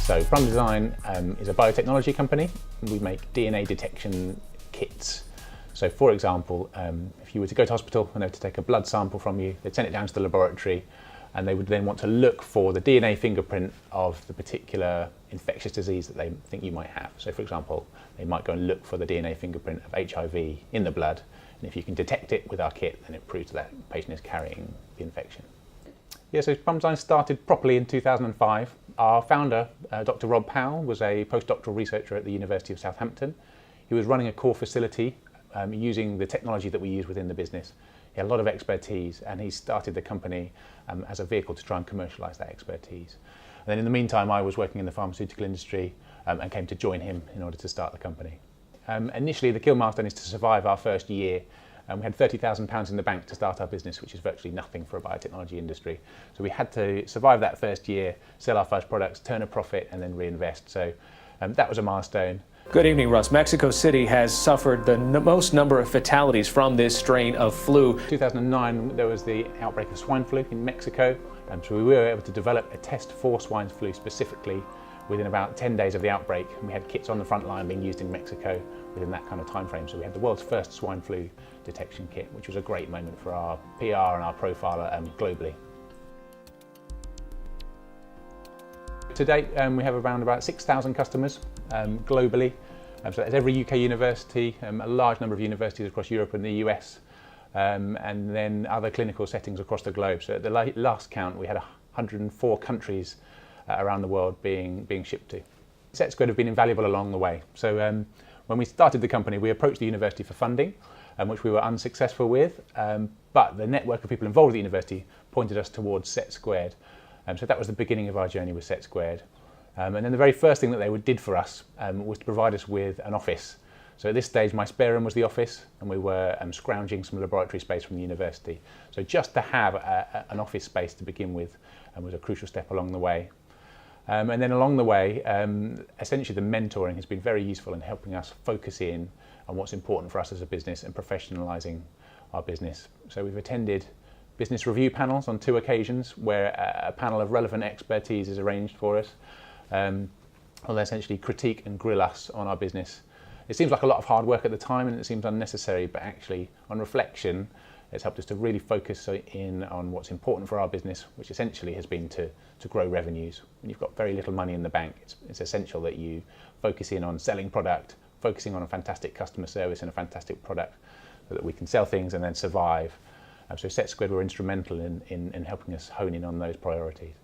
So PrimerDesign is a biotechnology company. We make DNA detection kits. So for example, if you were to go to hospital and they were to take a blood sample from you, they'd send it down to the laboratory and they would then want to look for the DNA fingerprint of the particular infectious disease that they think you might have. So for example, they might go and look for the DNA fingerprint of HIV in the blood, and if you can detect it with our kit, then it proves that patient is carrying the infection. Yeah, so PrimerDesign started properly in 2005. Our founder, Dr. Rob Powell, was a postdoctoral researcher at the University of Southampton. He was running a core facility using the technology that we use within the business. He had a lot of expertise, and he started the company as a vehicle to try and commercialise that expertise. And then in the meantime, I was working in the pharmaceutical industry and came to join him in order to start the company. Initially, the kill milestone is to survive our first year. We had £30,000 in the bank to start our business, which is virtually nothing for a biotechnology industry. So we had to survive that first year, sell our first products, turn a profit, and then reinvest. So that was a milestone. Good evening, Russ. Mexico City has suffered the most number of fatalities from this strain of flu. In 2009, there was the outbreak of swine flu in Mexico. So we were able to develop a test for swine flu specifically within about 10 days of the outbreak. And we had kits on the front line being used in Mexico within that kind of time frame. So we had the world's first swine flu detection kit, which was a great moment for our PR and our profile globally. To date, we have around about 6,000 customers globally. So that's every UK university, a large number of universities across Europe and the US, and then other clinical settings across the globe. So at the last count, we had 104 countries around the world being shipped to. SetSquared have been invaluable along the way. So when we started the company, we approached the university for funding, which we were unsuccessful with, but the network of people involved at the university pointed us towards SetSquared. So that was the beginning of our journey with SetSquared. And then the very first thing that they did for us was to provide us with an office. So at this stage, my spare room was the office, and we were scrounging some laboratory space from the university. So just to have an office space to begin with was a crucial step along the way. And then along the way, essentially the mentoring has been very useful in helping us focus in on what's important for us as a business and professionalising our business. So we've attended business review panels on 2 occasions where a panel of relevant expertise is arranged for us. Will essentially critique and grill us on our business. It seems like a lot of hard work at the time and it seems unnecessary, but actually on reflection, it's helped us to really focus in on what's important for our business, which essentially has been to grow revenues. When you've got very little money in the bank, it's essential that you focus in on selling product, focusing on a fantastic customer service and a fantastic product so that we can sell things and then survive. So SetSquared were instrumental in helping us hone in on those priorities.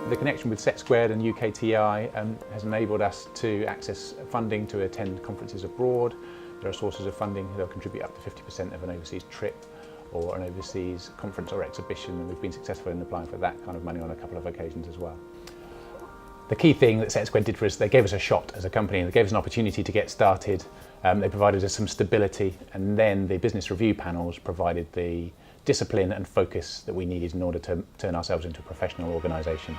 The connection with SetSquared and UKTI has enabled us to access funding to attend conferences abroad. There are sources of funding that will contribute up to 50% of an overseas trip or an overseas conference or exhibition, and we've been successful in applying for that kind of money on a couple of occasions as well. The key thing that SetSquared did for us, they gave us a shot as a company, they gave us an opportunity to get started, they provided us some stability, and then the business review panels provided the discipline and focus that we needed in order to turn ourselves into a professional organisation.